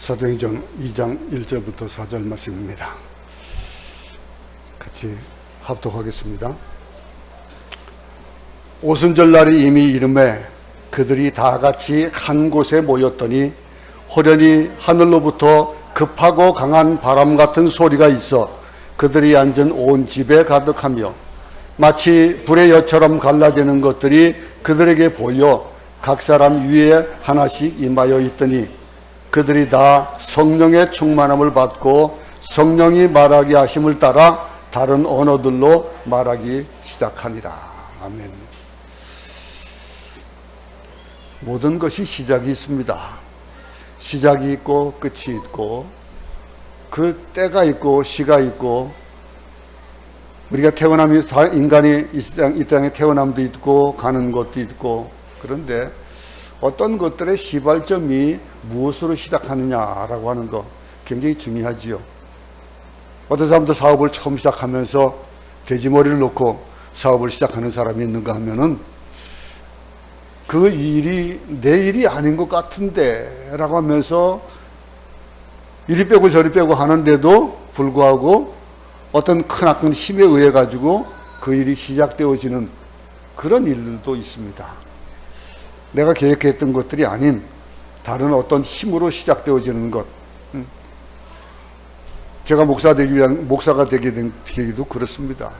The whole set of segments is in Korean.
사도행전 2장 1절부터 4절 말씀입니다. 같이 합독하겠습니다. 오순절날이 이미 이름에 그들이 다 같이 한 곳에 모였더니 호련히 하늘로부터 급하고 강한 바람 같은 소리가 있어 그들이 앉은 온 집에 가득하며 마치 불의 엿처럼 갈라지는 것들이 그들에게 보여 각 사람 위에 하나씩 임하여 있더니 그들이 다 성령의 충만함을 받고 성령이 말하게 하심을 따라 다른 언어들로 말하기 시작하니라. 아멘. 모든 것이 시작이 있습니다. 시작이 있고 끝이 있고 그 때가 있고 시가 있고 우리가 태어나면 인간이 이 땅에 태어남도 있고 가는 것도 있고 그런데 어떤 것들의 시발점이 무엇으로 시작하느냐라고 하는 거 굉장히 중요하지요. 어떤 사람도 사업을 처음 시작하면서 돼지머리를 놓고 사업을 시작하는 사람이 있는가 하면은 그 일이 내 일이 아닌 것 같은데 라고 하면서 이리 빼고 저리 빼고 하는데도 불구하고 어떤 크나큰 힘에 의해 가지고 그 일이 시작되어지는 그런 일들도 있습니다. 내가 계획했던 것들이 아닌 다른 힘으로 시작되어지는 것. 제가 목사가 되게 된 계기도 그렇습니다.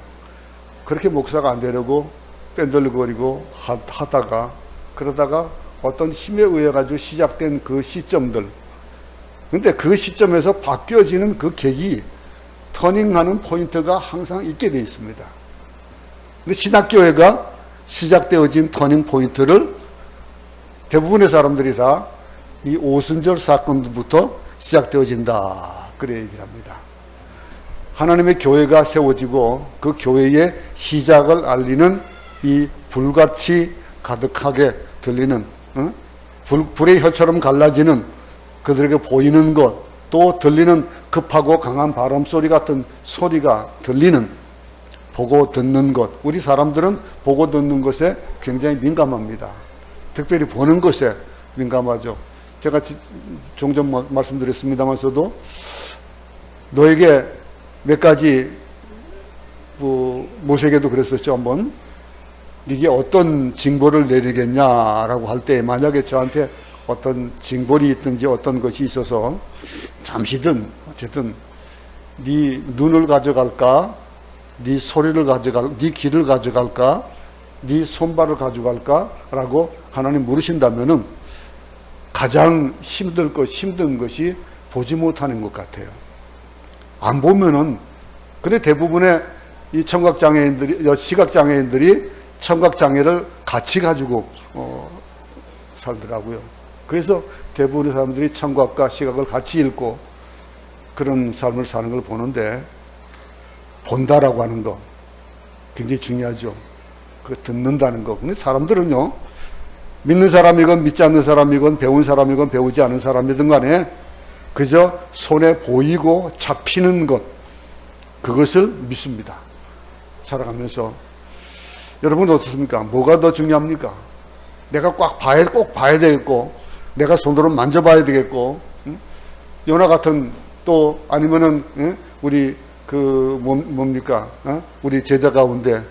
그렇게 목사가 안 되려고 뺀들거리고 하다가 그러다가 어떤 힘에 의해 가지고 시작된 그 시점들. 근데 그 시점에서 바뀌어지는 그 계기, 터닝하는 포인트가 항상 있게 되어 있습니다. 근데 신학교회가 시작되어진 터닝 포인트를 대부분의 사람들이 다 이 오순절 사건부터 시작되어진다. 그래 얘기를 합니다. 하나님의 교회가 세워지고 그 교회의 시작을 알리는 이 불같이 가득하게 들리는 불의 혀처럼 갈라지는 그들에게 보이는 것, 또 들리는 급하고 강한 바람 소리 같은 소리가 들리는 보고 듣는 것. 우리 사람들은 보고 듣는 것에 굉장히 민감합니다. 특별히 보는 것에 민감하죠. 제가 종종 말씀드렸습니다만서도 너에게 몇 가지 모세에게도 그랬었죠. 한번 이게 어떤 징벌을 내리겠냐라고 할 때 만약에 저한테 어떤 징벌이 있든지 어떤 것이 있어서 잠시든 어쨌든 네 눈을 가져갈까, 네 소리를 가져갈까, 네 귀를 가져갈까, 네 손발을 가져갈까 라고 하나님 물으신다면은 가장 힘든 것이 보지 못하는 것 같아요. 안 보면은, 근데 대부분의 이 청각장애인들이, 시각장애인들이 청각장애를 같이 가지고, 살더라고요. 그래서 대부분의 사람들이 청각과 시각을 같이 읽고 그런 삶을 사는 걸 보는데, 본다라고 하는 거 굉장히 중요하죠. 그 듣는다는 거. 근데 사람들은요, 믿는 사람이건 믿지 않는 사람이건 배운 사람이건 배우지 않은 사람이든 간에 그저 손에 보이고 잡히는 것, 그것을 믿습니다. 살아가면서. 여러분 어떻습니까? 뭐가 더 중요합니까? 내가 꼭 봐야 되겠고, 내가 손으로 만져봐야 되겠고, 요나 같은 또 아니면은 우리 뭡니까? 우리 제자 가운데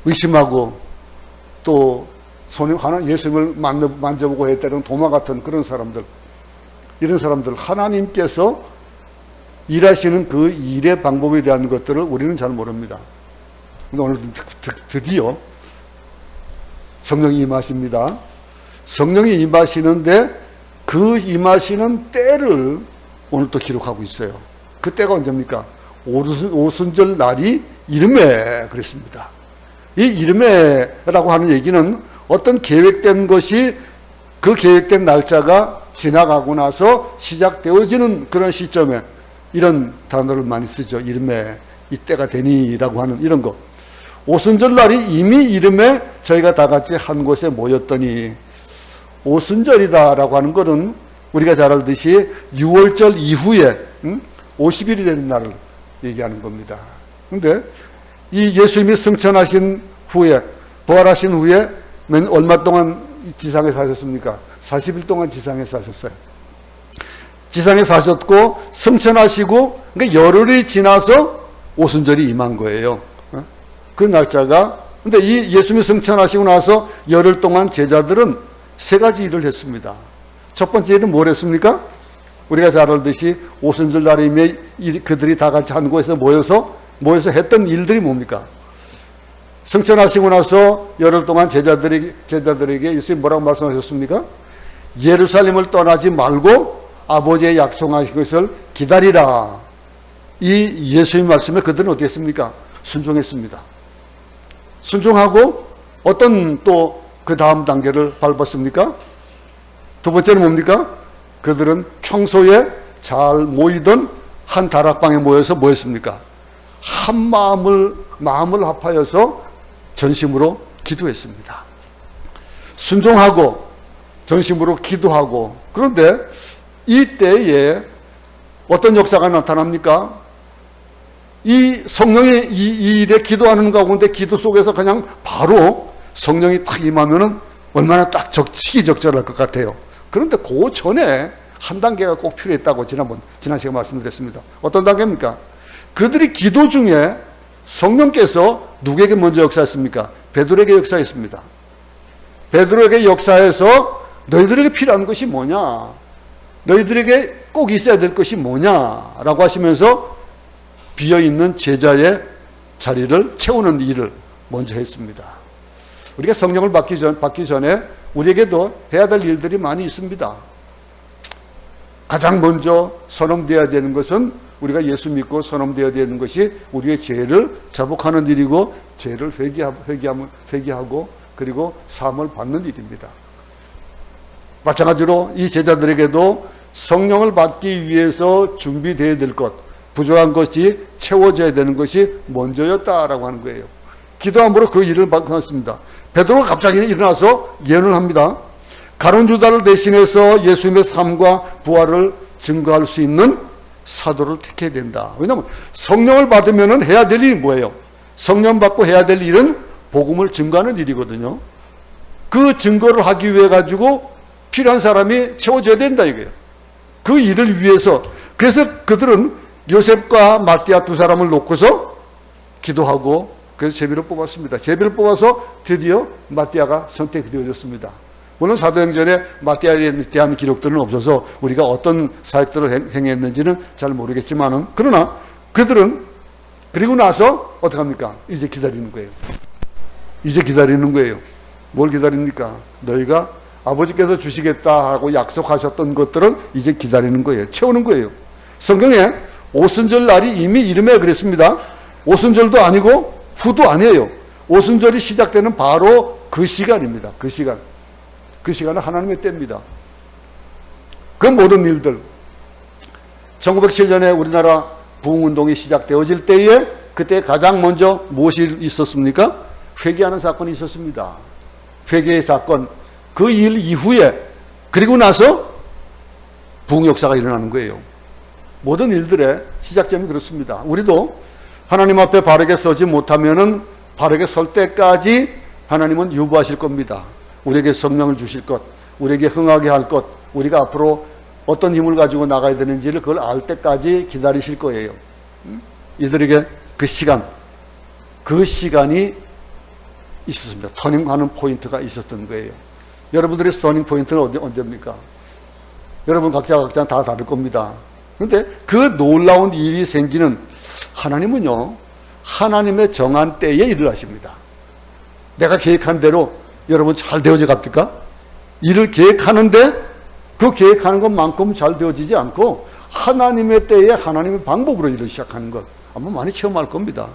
의심하고 또 손이 하나 예수님을 만져보고 했다는 도마 같은 그런 사람들, 이런 사람들, 하나님께서 일하시는 그 일의 방법에 대한 것들을 우리는 잘 모릅니다. 근데 오늘 드디어 성령이 임하십니다. 성령이 임하시는데 그 임하시는 때를 오늘 또 기록하고 있어요. 그 때가 언제입니까? 오순절 날이 이름에 그랬습니다. 이 이름에라고 하는 얘기는 어떤 계획된 것이 그 계획된 날짜가 지나가고 나서 시작되어지는 그런 시점에 이런 단어를 많이 쓰죠. 이름에 이때가 되니라고 하는 이런 거. 오순절 날이 이미 이름에 저희가 다 같이 한 곳에 모였더니 오순절이다라고 하는 것은 우리가 잘 알듯이 6월절 이후에 50일이 되는 날을 얘기하는 겁니다. 그런데 이 예수님이 승천하신 후에, 부활하신 후에 얼마 동안 지상에 사셨습니까? 40일 동안 지상에 사셨어요. 지상에 사셨고 승천하시고, 그러니까 열흘이 지나서 오순절이 임한 거예요. 그 날짜가. 근데 이 예수님이 승천하시고 나서 열흘 동안 제자들은 세 가지 일을 했습니다. 첫 번째 일은 뭘 했습니까? 우리가 잘 알듯이 오순절 날임에 그들이 다 같이 한 곳에서 모여서 했던 일들이 뭡니까? 승천하시고 나서 열흘 동안 제자들에게 예수님이 뭐라고 말씀하셨습니까? 예루살렘을 떠나지 말고 아버지의 약속하신 것을 기다리라. 이 예수님 말씀에 그들은 어떻게 했습니까? 순종했습니다. 순종하고 어떤 또 그 다음 단계를 밟았습니까? 두 번째는 뭡니까? 그들은 평소에 잘 모이던 한 다락방에 모여서 뭐 했습니까? 한 마음을 합하여서 전심으로 기도했습니다. 순종하고 전심으로 기도하고. 그런데 이때에 어떤 역사가 나타납니까? 이 성령의 이 일에 기도하는 가운데 기도 속에서 그냥 바로 성령이 탁 임하면은 얼마나 딱 시기적절할 것 같아요. 그런데 그 전에 한 단계가 꼭 필요했다고 지난 시간에 말씀드렸습니다. 어떤 단계입니까? 그들이 기도 중에 성령께서 누구에게 먼저 역사했습니까? 베드로에게 역사했습니다. 베드로에게 역사해서 너희들에게 필요한 것이 뭐냐? 너희들에게 꼭 있어야 될 것이 뭐냐? 라고 하시면서 비어있는 제자의 자리를 채우는 일을 먼저 했습니다. 우리가 성령을 받기 전에 우리에게도 해야 될 일들이 많이 있습니다. 가장 먼저 선언되어야 되는 것은 우리가 예수 믿고 선언되어야 되는 것이 우리의 죄를 자복하는 일이고 죄를 회개하고 그리고 사함을 받는 일입니다. 마찬가지로 이 제자들에게도 성령을 받기 위해서 준비되어야 될 것, 부족한 것이 채워져야 되는 것이 먼저였다라고 하는 거예요. 기도함으로 그 일을 받았습니다. 베드로가 갑자기 일어나서 예언을 합니다. 가룟 유다를 대신해서 예수님의 삶과 부활을 증거할 수 있는 사도를 택해야 된다. 왜냐하면 성령을 받으면 해야 될 일이 뭐예요? 성령 받고 해야 될 일은 복음을 증거하는 일이거든요. 그 증거를 하기 위해 가지고 필요한 사람이 채워져야 된다 이거예요. 그 일을 위해서. 그래서 그들은 요셉과 마띠아 두 사람을 놓고서 기도하고 그래서 제비를 뽑았습니다. 제비를 뽑아서 드디어 마띠아가 선택이 되어졌습니다. 물론 사도행전에 마띠아에 대한 기록들은 없어서 우리가 어떤 사역들을 행했는지는 잘 모르겠지만은, 그러나 그들은 그리고 나서 어떻게 합니까? 이제 기다리는 거예요. 이제 기다리는 거예요. 뭘 기다립니까? 너희가 아버지께서 주시겠다 하고 약속하셨던 것들을 이제 기다리는 거예요. 채우는 거예요. 성경에 오순절 날이 이미 이름에 그랬습니다. 오순절도 아니고 후도 아니에요. 오순절이 시작되는 바로 그 시간입니다. 그 시간. 그 시간은 하나님의 때입니다. 그 모든 일들. 1907년에 우리나라 부흥운동이 시작되어질 때에 그때 가장 먼저 무엇이 있었습니까? 회개하는 사건이 있었습니다. 회개의 사건. 그 일 이후에 그리고 나서 부흥 역사가 일어나는 거예요. 모든 일들의 시작점이 그렇습니다. 우리도 하나님 앞에 바르게 서지 못하면은 바르게 설 때까지 하나님은 유보하실 겁니다. 우리에게 성령을 주실 것, 우리에게 흥하게 할 것, 우리가 앞으로 어떤 힘을 가지고 나가야 되는지를 그걸 알 때까지 기다리실 거예요. 이들에게 그 시간이 있었습니다. 터닝하는 포인트가 있었던 거예요. 여러분들의 터닝 포인트는 언제입니까? 여러분 각자 다 다를 겁니다. 그런데 그 놀라운 일이 생기는 하나님은요, 하나님의 정한 때에 일을 하십니다. 내가 계획한 대로 여러분 잘 되어져 갑니까? 일을 계획하는데 그 계획하는 것만큼 잘 되어지지 않고 하나님의 때에 하나님의 방법으로 일을 시작하는 것 아마 많이 체험할 겁니다.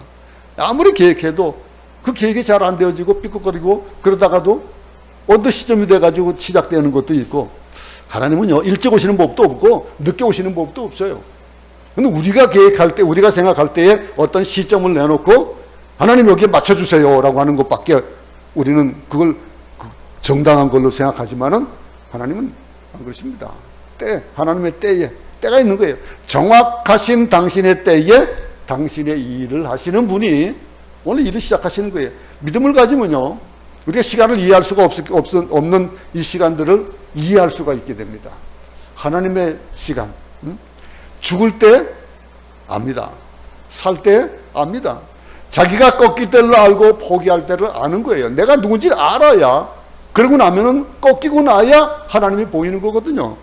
아무리 계획해도 그 계획이 잘 안 되어지고 삐걱거리고 그러다가도 어느 시점이 돼가지고 시작되는 것도 있고, 하나님은요 일찍 오시는 법도 없고 늦게 오시는 법도 없어요. 근데 우리가 계획할 때, 우리가 생각할 때에 어떤 시점을 내놓고 하나님 여기에 맞춰주세요 라고 하는 것밖에 우리는 그걸 정당한 걸로 생각하지만은 하나님은 안 그러십니다. 하나님의 때에 때가 있는 거예요. 정확하신 당신의 때에 당신의 일을 하시는 분이 오늘 일을 시작하시는 거예요. 믿음을 가지면요, 우리가 시간을 이해할 수가 없는 이 시간들을 이해할 수가 있게 됩니다. 하나님의 시간, 죽을 때 압니다. 살 때 압니다. 자기가 꺾일 때를 알고 포기할 때를 아는 거예요. 내가 누군지를 알아야, 그러고 나면은 꺾이고 나야 하나님이 보이는 거거든요.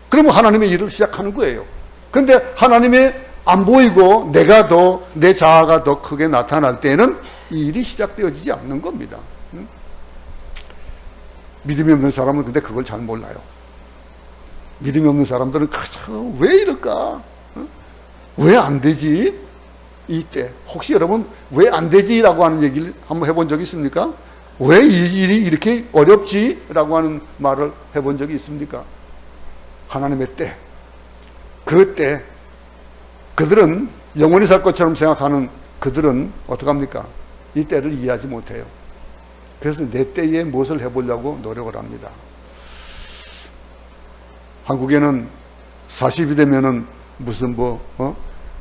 그러면 하나님의 일을 시작하는 거예요. 근데 하나님이 안 보이고 내가 더, 내 자아가 더 크게 나타날 때는 이 일이 시작되어지지 않는 겁니다. 믿음이 없는 사람은 근데 그걸 잘 몰라요. 믿음이 없는 사람들은 왜 이럴까? 왜 안 되지? 이때 혹시 여러분 왜 안 되지? 라고 하는 얘기를 한번 해본 적이 있습니까? 왜 이 일이 이렇게 어렵지? 라고 하는 말을 해본 적이 있습니까? 하나님의 때, 그때 그들은 영원히 살 것처럼 생각하는 그들은 어떡합니까? 이 때를 이해하지 못해요. 그래서 내 때에 무엇을 해보려고 노력을 합니다. 한국에는 40이 되면은 무슨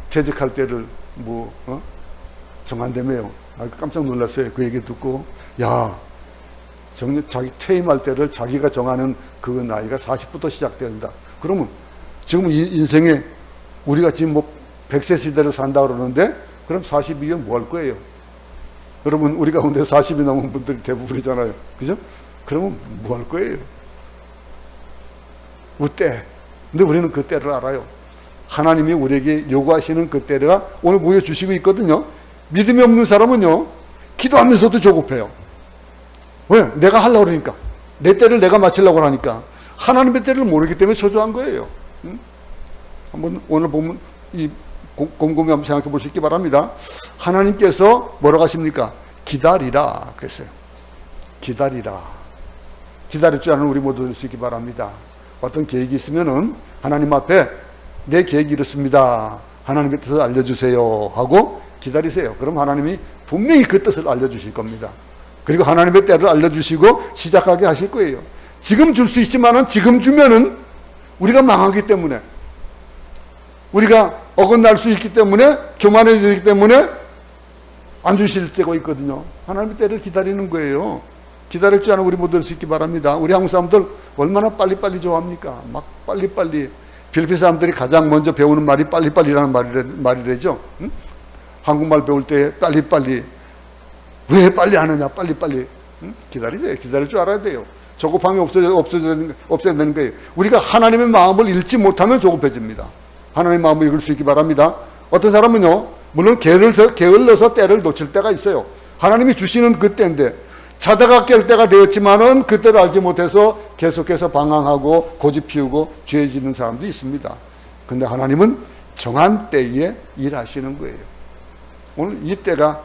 퇴직할 때를 정한다며요. 깜짝 놀랐어요. 그 얘기 듣고. 야, 자기 퇴임할 때를 자기가 정하는 그 나이가 40부터 시작된다. 그러면 지금 인생에 우리가 지금 100세 시대를 산다 그러는데 그럼 40이면 뭐 할 거예요? 여러분, 우리 가운데 40이 넘은 분들이 대부분이잖아요. 그죠? 그러면 뭐 할 거예요? 우때. 근데 우리는 그 때를 알아요. 하나님이 우리에게 요구하시는 그 때가 오늘 보여주시고 있거든요. 믿음이 없는 사람은요, 기도하면서도 조급해요. 왜? 내가 하려고 그러니까. 내 때를 내가 마치려고 하니까. 하나님의 때를 모르기 때문에 초조한 거예요. 한번 오늘 보면 곰곰이 한번 생각해 볼 수 있기 바랍니다. 하나님께서 뭐라고 하십니까? 기다리라 그랬어요. 기다리라. 기다릴 줄 아는 우리 모두 될 수 있기 바랍니다. 어떤 계획이 있으면은 하나님 앞에 내 계획이 이렇습니다. 하나님의 뜻을 알려주세요 하고 기다리세요. 그럼 하나님이 분명히 그 뜻을 알려주실 겁니다. 그리고 하나님의 때를 알려주시고 시작하게 하실 거예요. 지금 줄 수 있지만은 지금 주면은 우리가 망하기 때문에, 우리가 어긋날 수 있기 때문에, 교만해지기 때문에 안 주실 때가 있거든요. 하나님의 때를 기다리는 거예요. 기다릴 줄 아는 우리 모두 될 수 있기 바랍니다. 우리 한국 사람들 얼마나 빨리빨리 좋아합니까? 막 빨리빨리. 필리핀 사람들이 가장 먼저 배우는 말이 빨리빨리라는 말이래죠. 응? 한국말 배울 때 빨리빨리. 왜 빨리 하느냐? 빨리빨리. 응? 기다리세요. 기다릴 줄 알아야 돼요. 조급함이 없어야 되는 거예요. 우리가 하나님의 마음을 읽지 못하면 조급해집니다. 하나님의 마음을 읽을 수 있기 바랍니다. 어떤 사람은요, 물론 게을러서 때를 놓칠 때가 있어요. 하나님이 주시는 그 때인데 자다가 깰 때가 되었지만은 그때를 알지 못해서 계속해서 방황하고 고집 피우고 죄짓는 사람도 있습니다. 근데 하나님은 정한 때에 일하시는 거예요. 오늘 이 때가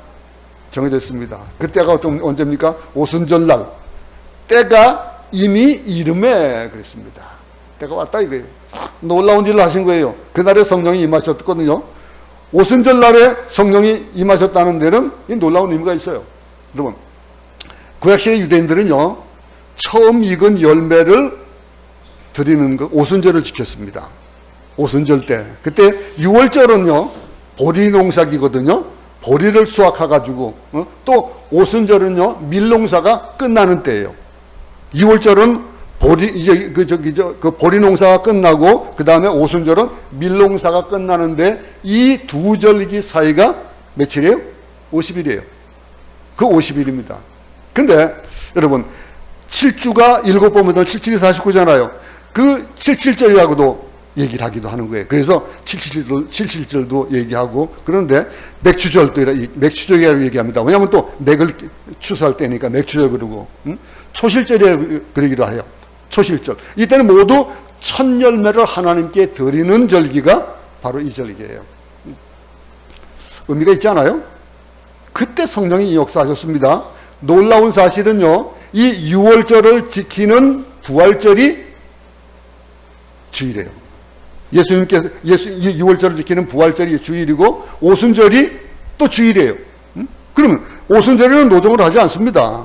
정해졌습니다. 그 때가 언제입니까? 오순절날. 때가 이미 이름에 그랬습니다. 때가 왔다 이거예요. 놀라운 일을 하신 거예요. 그날에 성령이 임하셨거든요. 오순절날에 성령이 임하셨다는 데는 이 놀라운 의미가 있어요. 여러분, 구약시대 유대인들은요, 처음 익은 열매를 드리는 거, 오순절을 지켰습니다. 오순절 때. 그때 6월절은요, 보리 농사기거든요. 보리를 수확해가지고, 또 오순절은요, 밀농사가 끝나는 때예요. 2월절은 그 보리 농사가 끝나고, 그 다음에 오순절은 밀농사가 끝나는데, 이 두 절기 사이가 며칠이에요? 50일이에요. 그 50일입니다. 근데, 여러분, 7주가 7번보다 77이 49잖아요. 그 77절이라고도 얘기를 하기도 하는 거예요. 그래서 77절도 얘기하고, 그런데 맥추절이라고 얘기합니다. 왜냐하면 또 맥을 추수할 때니까 맥추절 그러고, 초실절이라고 그러기도 해요. 초실절. 이때는 모두 첫 열매를 하나님께 드리는 절기가 바로 이 절기예요. 의미가 있지 않아요? 그때 성령이 역사하셨습니다. 놀라운 사실은요, 이 6월절을 지키는 부활절이 주일이에요. 예수님께서 6월절을 지키는 부활절이 주일이고 오순절이 또 주일이에요. 그러면 오순절에는 노정을 하지 않습니다.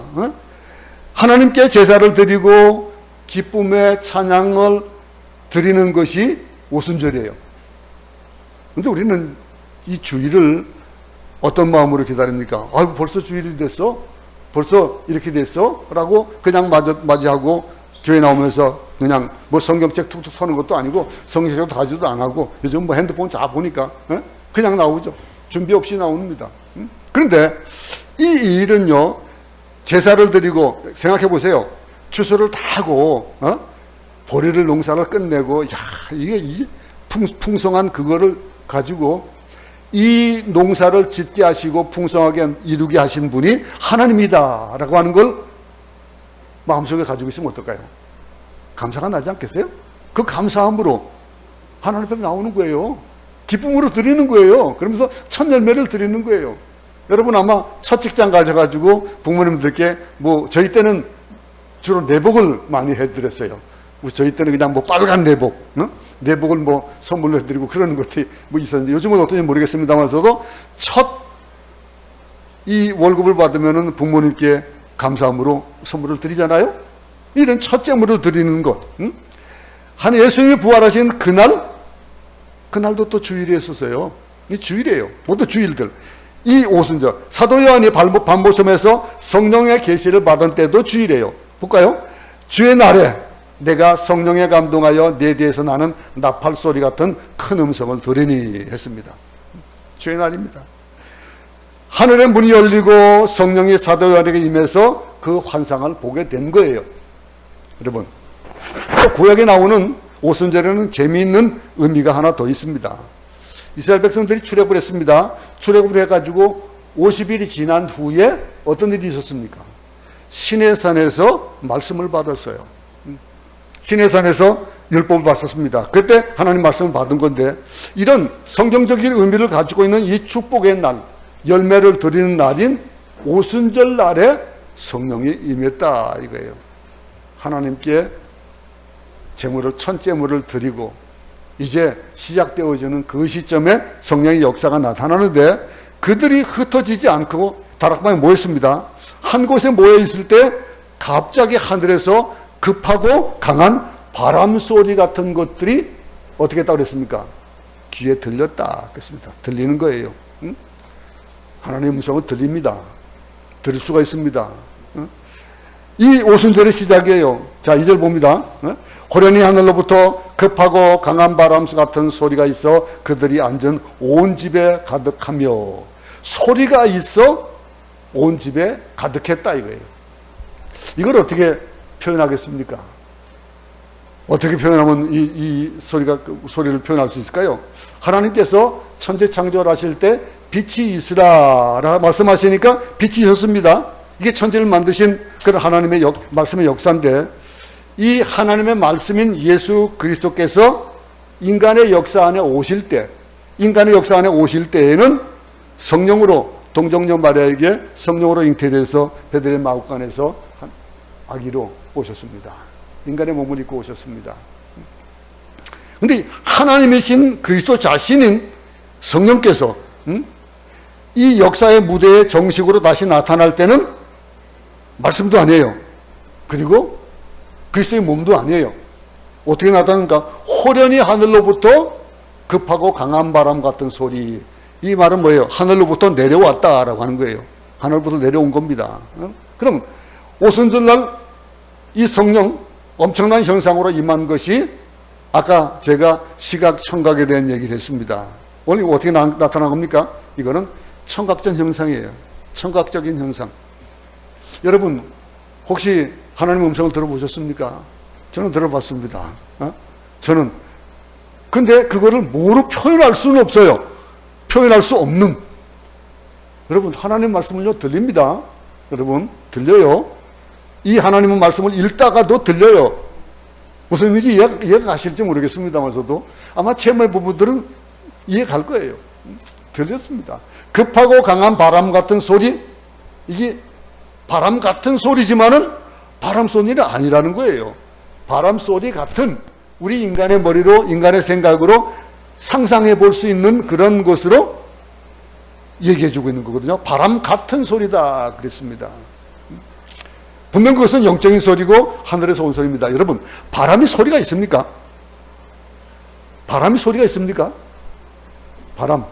하나님께 제사를 드리고 기쁨의 찬양을 드리는 것이 오순절이에요. 그런데 우리는 이 주일을 어떤 마음으로 기다립니까? 아이고, 벌써 주일이 됐어? 벌써 이렇게 됐어? 라고 그냥 맞이하고 교회 나오면서 그냥 뭐 성경책 툭툭 서는 것도 아니고 성경책도 가지도 안 하고 요즘 뭐 핸드폰 다 보니까 그냥 나오죠. 준비 없이 나옵니다. 그런데 이 일은요, 제사를 드리고 생각해 보세요. 추수를 다 하고 보리를 농사를 끝내고, 야, 이게 풍성한 그거를 가지고 이 농사를 짓게 하시고 풍성하게 이루게 하신 분이 하나님이다라고 하는 걸 마음속에 가지고 있으면 어떨까요? 감사가 나지 않겠어요? 그 감사함으로 하나님 앞에 나오는 거예요. 기쁨으로 드리는 거예요. 그러면서 첫 열매를 드리는 거예요. 여러분 아마 첫 직장 가셔가지고 부모님들께 뭐 저희 때는 주로 내복을 많이 해드렸어요. 저희 때는 그냥 뭐 빨간 내복, 내복을 뭐 선물로 해드리고 그러는 것들이 뭐 있었는데 요즘은 어떤지 모르겠습니다만서도 첫 이 월급을 받으면은 부모님께 감사함으로 선물을 드리잖아요. 이런 첫 제물을 드리는 것. 한 예수님이 부활하신 그날도 또 주일이었어요. 이 주일이에요. 모두 주일들. 이 오순절 사도 요한이 반보섬에서 성령의 계시를 받은 때도 주일이에요. 볼까요? 주의 날에 내가 성령에 감동하여 내 뒤에서 나는 나팔 소리 같은 큰 음성을 들으니 했습니다. 주의 날입니다. 하늘의 문이 열리고 성령이 사도 요한에게 임해서 그 환상을 보게 된 거예요. 여러분, 또 구약에 나오는 오순절에는 재미있는 의미가 하나 더 있습니다. 이스라엘 백성들이 출애굽을 했습니다. 출애굽을 해가지고 50일이 지난 후에 어떤 일이 있었습니까? 시내산에서 말씀을 받았어요. 시내산에서 율법을 받았습니다. 그때 하나님 말씀을 받은 건데, 이런 성경적인 의미를 가지고 있는 이 축복의 날, 열매를 드리는 날인 오순절 날에 성령이 임했다 이거예요. 하나님께 제물을 첫 제물을 드리고 이제 시작되어지는 그 시점에 성령의 역사가 나타나는데, 그들이 흩어지지 않고 다락방에 모였습니다. 한 곳에 모여 있을 때 갑자기 하늘에서 급하고 강한 바람 소리 같은 것들이 어떻게 했다고 그랬습니까? 귀에 들렸다 그랬습니다. 들리는 거예요. 하나님의 음성은 들립니다. 들을 수가 있습니다. 이 오순절의 시작이에요. 자, 2절 봅니다. 호련히 하늘로부터 급하고 강한 바람 같은 소리가 있어 그들이 앉은 온 집에 가득하며, 소리가 있어 온 집에 가득했다 이거예요. 이걸 어떻게 표현하겠습니까? 어떻게 표현하면 이 소리를 표현할 수 있을까요? 하나님께서 천지 창조를 하실 때 빛이 있으라 말씀하시니까 빛이 있었습니다. 이게 천지를 만드신 그런 하나님의 말씀의 역사인데, 이 하나님의 말씀인 예수 그리스도께서 인간의 역사 안에 오실 때에는 성령으로 동정녀 마리아에게 성령으로 잉태돼서 베들레헴 마구간에서 아기로 오셨습니다. 인간의 몸을 입고 오셨습니다. 그런데 하나님이신 그리스도 자신인 성령께서 이 역사의 무대에 정식으로 다시 나타날 때는 말씀도 아니에요. 그리고 그리스도의 몸도 아니에요. 어떻게 나타나는가? 호련히 하늘로부터 급하고 강한 바람 같은 소리. 이 말은 뭐예요? 하늘로부터 내려왔다라고 하는 거예요. 하늘로부터 내려온 겁니다. 그럼 오순절날 이 성령 엄청난 형상으로 임한 것이 아까 제가 시각 청각에 대한 얘기를 했습니다. 오늘 이거 어떻게 나타난 겁니까? 이거는 청각적 형상이에요. 청각적인 형상. 여러분 혹시 하나님의 음성을 들어보셨습니까? 저는 들어봤습니다. 근데 그거를 뭐로 표현할 수는 없어요. 표현할 수 없는. 여러분 하나님 말씀을요 들립니다. 여러분 들려요. 이 하나님의 말씀을 읽다가도 들려요. 무슨 의미인지 이해가 가실지 모르겠습니다만서도 아마 채무의 부부들은 이해 갈 거예요. 들렸습니다. 급하고 강한 바람 같은 소리, 이게 바람 같은 소리지만은 바람 소리는 아니라는 거예요. 바람 소리 같은, 우리 인간의 머리로, 인간의 생각으로 상상해 볼 수 있는 그런 것으로 얘기해 주고 있는 거거든요. 바람 같은 소리다 그랬습니다. 분명 그것은 영적인 소리고 하늘에서 온 소리입니다. 여러분, 바람이 소리가 있습니까? 바람이 소리가 있습니까? 바람,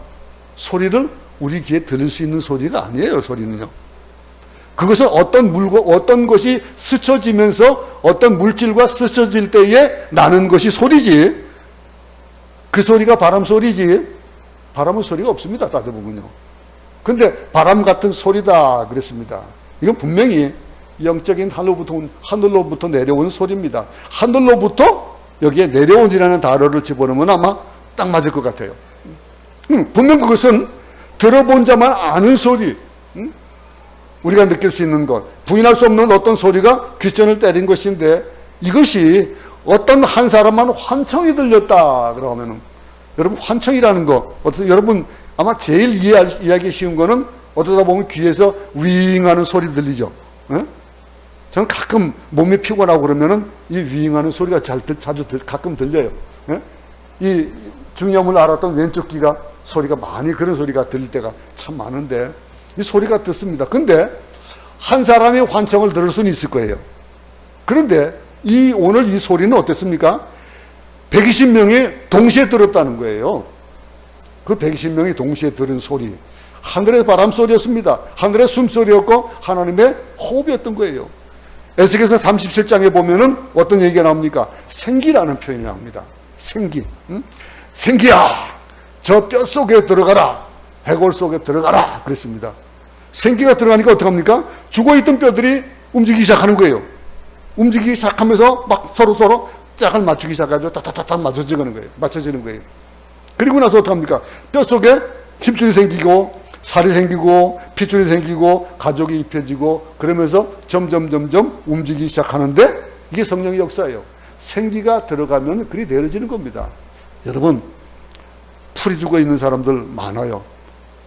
소리를 우리 귀에 들을 수 있는 소리가 아니에요. 소리는요. 그것은 어떤 것이 스쳐지면서 어떤 물질과 스쳐질 때에 나는 것이 소리지. 그 소리가 바람 소리지. 바람은 소리가 없습니다. 따져보면요. 근데 바람 같은 소리다 그랬습니다. 이건 분명히 영적인 하늘로부터 내려온 소리입니다. 하늘로부터 여기에 내려온이라는 단어를 집어넣으면 아마 딱 맞을 것 같아요. 분명 그것은 들어본 자만 아는 소리, 우리가 느낄 수 있는 것, 부인할 수 없는 어떤 소리가 귓전을 때린 것인데, 이것이 어떤 한 사람만 환청이 들렸다 그러면은, 여러분 환청이라는 거, 여러분 아마 제일 이해하기 쉬운 거는 어쩌다 보면 귀에서 윙하는 소리 들리죠. 저는 가끔 몸이 피곤하고 그러면은 이 윙하는 소리가 가끔 들려요. 이 중염을 앓았던 왼쪽 귀가 소리가 많이 그런 소리가 들릴 때가 참 많은데, 이 소리가 듣습니다. 근데 한 사람이 환청을 들을 수는 있을 거예요. 그런데 오늘 이 소리는 어땠습니까? 120명이 동시에 들었다는 거예요. 그 120명이 동시에 들은 소리, 하늘의 바람 소리였습니다. 하늘의 숨소리였고 하나님의 호흡이었던 거예요. 에스겔서 37장에 보면은 어떤 얘기가 나옵니까? 생기라는 표현이 나옵니다. 생기. 생기야, 저 뼈 속에 들어가라. 해골 속에 들어가라. 그랬습니다. 생기가 들어가니까 어떡합니까? 죽어있던 뼈들이 움직이기 시작하는 거예요. 움직이기 시작하면서 막 서로 짝을 맞추기 시작하죠. 타타타타 맞춰지는 거예요. 그리고 나서 어떡합니까? 뼈 속에 힘줄이 생기고, 살이 생기고, 핏줄이 생기고, 가족이 입혀지고, 그러면서 점점 움직이기 시작하는데, 이게 성령의 역사예요. 생기가 들어가면 그리 내려지는 겁니다. 여러분, 풀이 죽어 있는 사람들 많아요.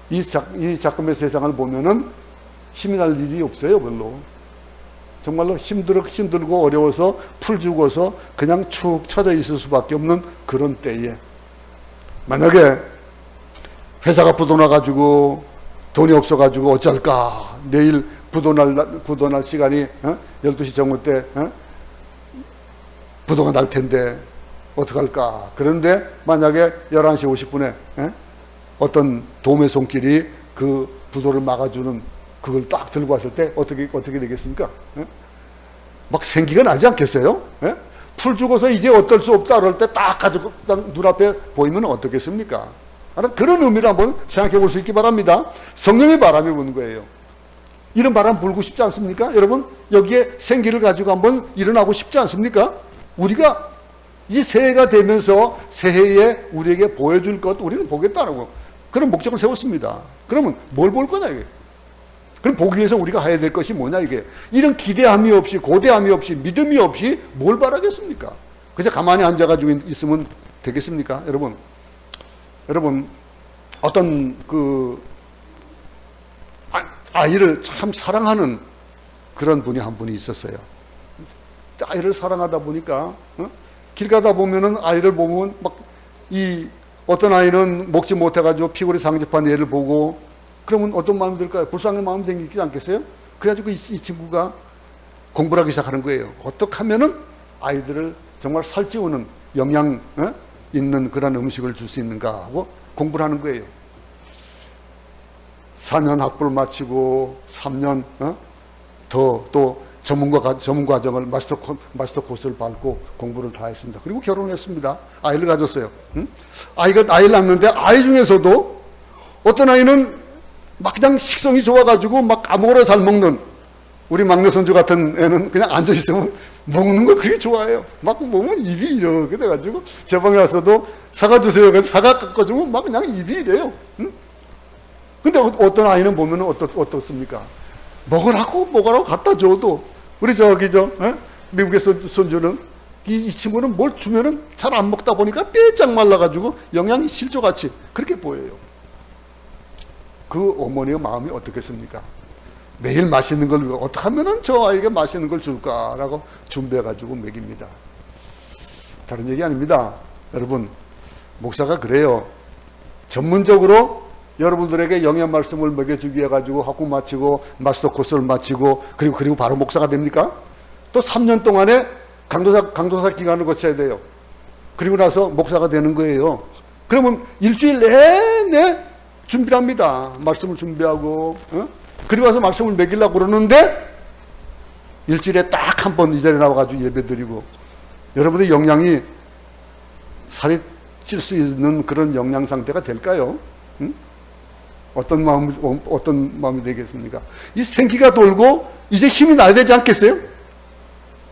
이 작금의 세상을 보면은 힘이 날 일이 없어요, 별로. 정말로 힘들고 어려워서 풀 죽어서 그냥 축 처져 있을 수밖에 없는 그런 때에, 만약에 회사가 부도나가지고 돈이 없어가지고 어쩔까, 내일 부도날 시간이 12시 정오 때 부도가 날 텐데 어떡할까. 그런데 만약에 11시 50분에 어떤 도움의 손길이 그 부도를 막아주는 그걸 딱 들고 왔을 때 어떻게 되겠습니까? 막 생기가 나지 않겠어요? 풀 죽어서 이제 어쩔 수 없다 그럴 때 딱 가지고 눈앞에 보이면 어떻겠습니까? 그런 의미를 한번 생각해 볼 수 있기 바랍니다. 성령의 바람이 부는 거예요. 이런 바람 불고 싶지 않습니까? 여러분, 여기에 생기를 가지고 한번 일어나고 싶지 않습니까? 우리가 이 새해가 되면서 새해에 우리에게 보여줄 것 우리는 보겠다라고 그런 목적을 세웠습니다. 그러면 뭘 볼 거냐 이게? 그럼 보기 위해서 우리가 해야 될 것이 뭐냐 이게? 이런 기대함이 없이, 고대함이 없이, 믿음이 없이 뭘 바라겠습니까? 그저 가만히 앉아가지고 있으면 되겠습니까? 여러분 어떤 아이를 참 사랑하는 그런 분이 한 분이 있었어요. 아이를 사랑하다 보니까 길 가다 보면은 아이를 보면 어떤 아이는 먹지 못해가지고 피골이 상접한 애를 보고, 그러면 어떤 마음이 들까요? 불쌍한 마음이 생기지 않겠어요? 그래가지고 이 친구가 공부를 하기 시작하는 거예요. 어떻게 하면은 아이들을 정말 살찌우는 영양 있는 그런 음식을 줄 수 있는가 하고 공부를 하는 거예요. 4년 학부를 마치고 3년 또 전문 과정을 마스터 코스를 밟고 공부를 다 했습니다. 그리고 결혼했습니다. 아이를 가졌어요. 아이를 낳는데 아이 중에서도 어떤 아이는 막 그냥 식성이 좋아가지고 막 아무거나 잘 먹는, 우리 막내 손주 같은 애는 그냥 앉아있으면 먹는 거 그렇게 좋아해요. 막 먹으면 입이 이렇게 돼가지고 제 방에 와서도 사과 주세요. 그래서 사과 깎아주면 막 그냥 입이 이래요. 근데 어떤 아이는 보면 어떻습니까? 먹으라고 갖다 줘도 우리 미국의 손주는 이 친구는 뭘 주면은 잘 안 먹다 보니까 빼짝 말라가지고 영양이 실조같이 그렇게 보여요. 그 어머니의 마음이 어떻겠습니까? 매일 맛있는 걸 어떻게 하면은 저 아이에게 맛있는 걸 줄까라고 준비해가지고 먹입니다. 다른 얘기 아닙니다. 여러분, 목사가 그래요. 전문적으로 여러분들에게 영양 말씀을 먹여주기 위해 가지고 학부 마치고 마스터 코스를 마치고 그리고 바로 목사가 됩니까? 또 3년 동안에 강도사 기간을 거쳐야 돼요. 그리고 나서 목사가 되는 거예요. 그러면 일주일 내내 준비를 합니다. 말씀을 준비하고 그리고 와서 말씀을 먹이려고 그러는데 일주일에 딱 한 번 이 자리에 나와가지고 예배드리고, 여러분의 영양이 살이 찔 수 있는 그런 영양 상태가 될까요? 응? 어떤 마음이 되겠습니까? 이 생기가 돌고 이제 힘이 나야 되지 않겠어요?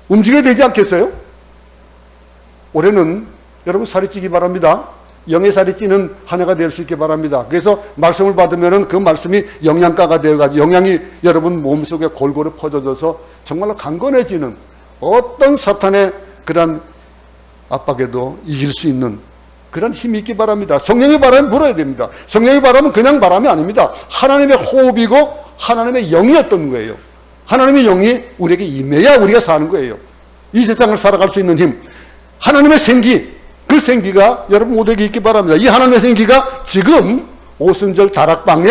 움직여야 되지 않겠어요? 올해는 여러분 살이 찌기 바랍니다. 영의 살이 찌는 한 해가 될 수 있게 바랍니다. 그래서 말씀을 받으면 그 말씀이 영양가가 되어가지고 영양이 여러분 몸속에 골고루 퍼져져서 정말로 강건해지는, 어떤 사탄의 그런 압박에도 이길 수 있는 그런 힘이 있기 바랍니다. 성령의 바람이 불어야 됩니다. 성령의 바람은 그냥 바람이 아닙니다. 하나님의 호흡이고 하나님의 영이었던 거예요. 하나님의 영이 우리에게 임해야 우리가 사는 거예요. 이 세상을 살아갈 수 있는 힘, 하나님의 생기, 그 생기가 여러분 모두에게 있기 바랍니다. 이 하나님의 생기가 지금 오순절 다락방에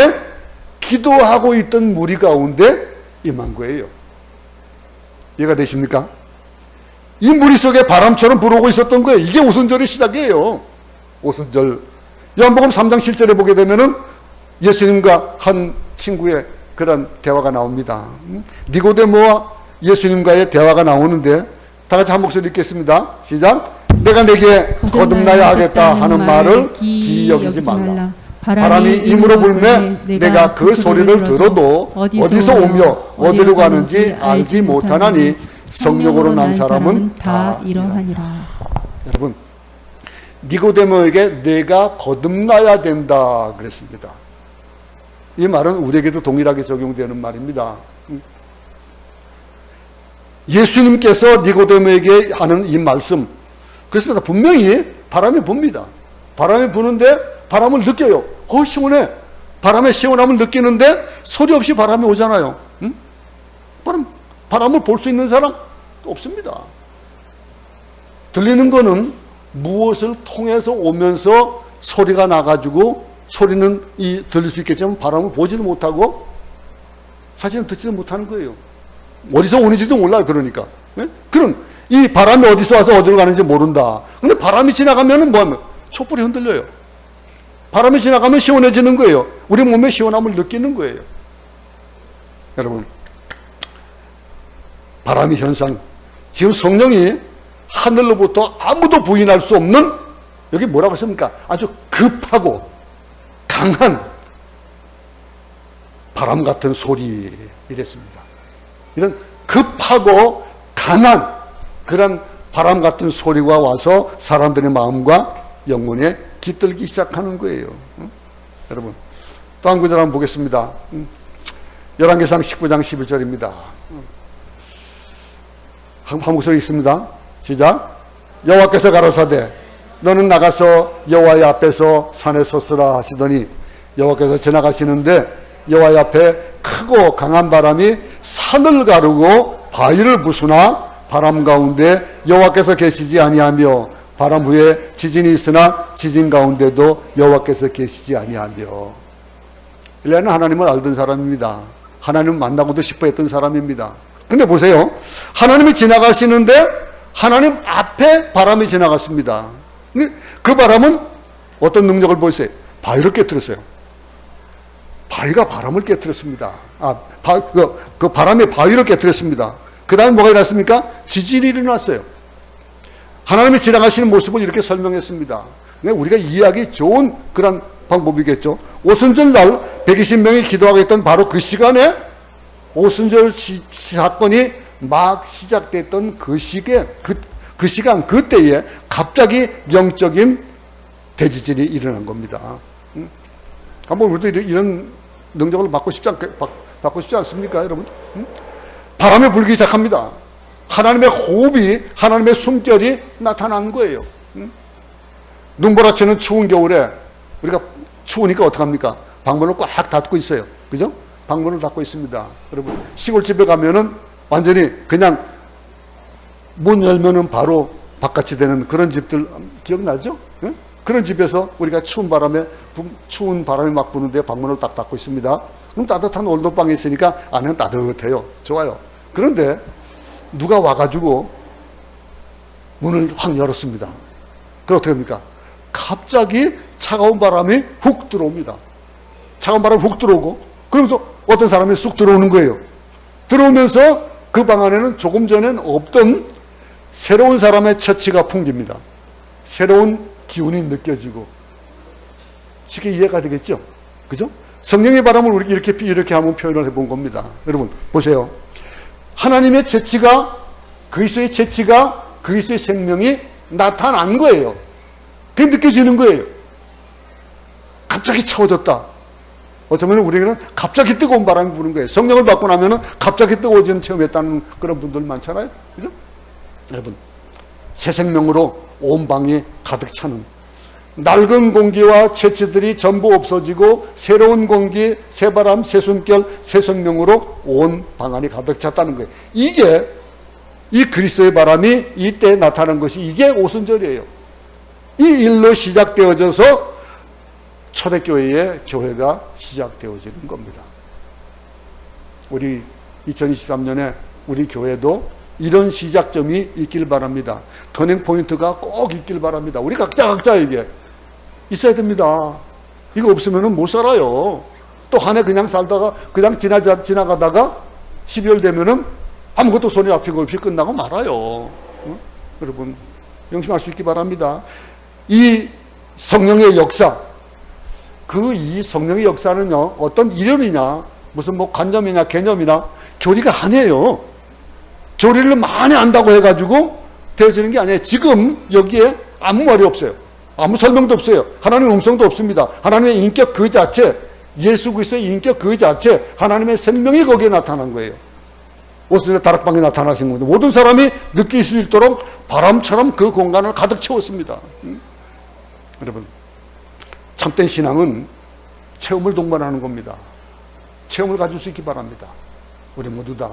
기도하고 있던 무리 가운데 임한 거예요. 이해가 되십니까? 이 무리 속에 바람처럼 불어오고 있었던 거예요. 이게 오순절의 시작이에요. 오순절. 요한복음 3장 7절에 보게 되면은 예수님과 한 친구의 그런 대화가 나옵니다. 니고데모와 예수님과의 대화가 나오는데 다 같이 한 목소리 읽겠습니다. 시작. 내가 내게 거듭나야 하겠다 하는 말을 기이 여기지 말라. 바람이 임으로 불매 내가 그 소리를 들어도 어디서 오며 어디로 가는지 알지 못하나니 성령으로 난 사람은 다 이러하니라. 여러분, 니고데모에게 내가 거듭나야 된다 그랬습니다. 이 말은 우리에게도 동일하게 적용되는 말입니다. 예수님께서 니고데모에게 하는 이 말씀, 그렇습니다. 분명히 바람이 붑니다. 바람이 부는데 바람을 느껴요. 시원해. 바람의 시원함을 느끼는데 소리 없이 바람이 오잖아요. 응? 바람을 볼 수 있는 사람 없습니다. 들리는 거는 무엇을 통해서 오면서 소리가 나가지고, 소리는 들릴 수 있겠지만 바람을 보지도 못하고 사실은 듣지도 못하는 거예요. 어디서 오는지도 몰라요. 그러니까. 예? 그럼 이 바람이 어디서 와서 어디로 가는지 모른다. 근데 바람이 지나가면은 뭐하면 촛불이 흔들려요. 바람이 지나가면 시원해지는 거예요. 우리 몸의 시원함을 느끼는 거예요. 여러분, 바람의 현상, 지금 성령이 하늘로부터 아무도 부인할 수 없는, 여기 뭐라고 했습니까? 아주 급하고 강한 바람 같은 소리, 이랬습니다. 이런 급하고 강한 그런 바람 같은 소리가 와서 사람들의 마음과 영혼에 깃들기 시작하는 거예요. 여러분, 또 한 구절 한번 보겠습니다. 열왕기상 19장 11절입니다. 한 목소리 있습니다. 시작. 여호와께서 가라사대 너는 나가서 여호와의 앞에서 산에 섰으라 하시더니, 여호와께서 지나가시는데 여호와의 앞에 크고 강한 바람이 산을 가르고 바위를 부수나 바람 가운데 여호와께서 계시지 아니하며 바람 후에 지진이 있으나 지진 가운데도 여호와께서 계시지 아니하며. 엘리야는 하나님을 알던 사람입니다. 하나님을 만나고도 싶어 했던 사람입니다. 근데 보세요. 하나님이 지나가시는데 하나님 앞에 바람이 지나갔습니다. 그 바람은 어떤 능력을 보였어요? 바위를 깨뜨렸어요. 바위가 바람을 깨뜨렸습니다. 그 바람이 바위를 깨뜨렸습니다. 그 다음에 뭐가 일어났습니까? 지진이 일어났어요. 하나님이 지나가시는 모습을 이렇게 설명했습니다. 우리가 이해하기 좋은 그런 방법이겠죠. 오순절 날 120명이 기도하겠던 바로 그 시간에, 오순절 사건이 막 시작됐던 그 시기에, 그 시간, 그때에 갑자기 영적인 대지진이 일어난 겁니다. 한번 우리도 이런 능력을 받고 싶지 않습니까, 여러분? 바람이 불기 시작합니다. 하나님의 호흡이, 하나님의 숨결이 나타난 거예요. 눈보라치는 추운 겨울에 우리가 추우니까 어떡합니까? 방문을 꽉 닫고 있어요. 그죠? 방문을 닫고 있습니다. 여러분, 시골집에 가면은 완전히 그냥 문 열면은 바로 바깥이 되는 그런 집들 기억나죠? 네? 그런 집에서 우리가 추운 바람이 막 부는데 방문을 딱 닫고 있습니다. 그럼 따뜻한 온돌방에 있으니까 안에는 따뜻해요. 좋아요. 그런데 누가 와가지고 문을 확 열었습니다. 그럼 어떻게 합니까? 갑자기 차가운 바람이 훅 들어옵니다. 차가운 바람이 훅 들어오고, 그러면서 어떤 사람이 쑥 들어오는 거예요. 들어오면서 그 방 안에는 조금 전엔 없던 새로운 사람의 처치가 풍깁니다. 새로운 기운이 느껴지고. 쉽게 이해가 되겠죠? 그죠? 성령의 바람을 우리 이렇게 한번 표현을 해본 겁니다. 여러분, 보세요. 하나님의 재치가, 그리스도의 재치가, 그리스도의 생명이 나타난 거예요. 그게 느껴지는 거예요. 갑자기 차워졌다. 어쩌면 우리에게는 갑자기 뜨거운 바람이 부는 거예요. 성령을 받고 나면은 갑자기 뜨거워지는 체험했다는 그런 분들 많잖아요. 그죠? 여러분, 새 생명으로 온 방이 가득 차는, 낡은 공기와 체취들이 전부 없어지고 새로운 공기, 새 바람, 새 숨결, 새 생명으로 온 방 안이 가득 찼다는 거예요. 이게 이 그리스도의 바람이 이때 나타난 것이, 이게 오순절이에요. 이 일로 시작되어져서 초대교회의 교회가 시작되어지는 겁니다. 우리 2023년에 우리 교회도 이런 시작점이 있길 바랍니다. 터닝 포인트가 꼭 있길 바랍니다. 우리 각자에게 있어야 됩니다. 이거 없으면 못 살아요. 또 한 해 그냥 살다가 그냥 지나가다가 12월 되면은 아무것도 손에 앞히고 없이 끝나고 말아요. 여러분, 명심할 수 있기 바랍니다. 이 성령의 역사, 이 성령의 역사는요, 어떤 이론이냐, 무슨 뭐 관념이냐, 개념이나 교리가 아니에요. 교리를 많이 안다고 해가지고 되어지는 게 아니에요. 지금 여기에 아무 말이 없어요. 아무 설명도 없어요. 하나님의 음성도 없습니다. 하나님의 인격 그 자체, 예수 그리스도의 인격 그 자체, 하나님의 생명이 거기에 나타난 거예요. 오순절 다락방에 나타나신 겁니다. 모든 사람이 느낄 수 있도록 바람처럼 그 공간을 가득 채웠습니다. 여러분, 참된 신앙은 체험을 동반하는 겁니다. 체험을 가질 수 있기 바랍니다. 우리 모두 다.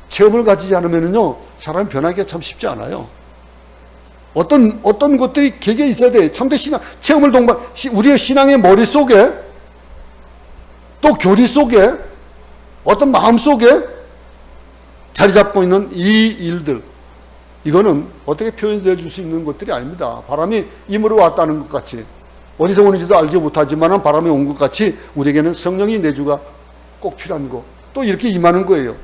체험을 가지지 않으면요, 사람이 변하기가 참 쉽지 않아요. 어떤 것들이 계기에 있어야 돼. 참된 신앙, 체험을 동반, 우리의 신앙의 머릿속에, 또 교리 속에, 어떤 마음 속에 자리 잡고 있는 이 일들, 이거는 어떻게 표현해 줄 수 있는 것들이 아닙니다. 바람이 임으로 왔다는 것 같이, 어디서 오는지도 알지 못하지만 바람이 온 것 같이 우리에게는 성령이 내주가 꼭 필요한 거, 또 이렇게 임하는 거예요.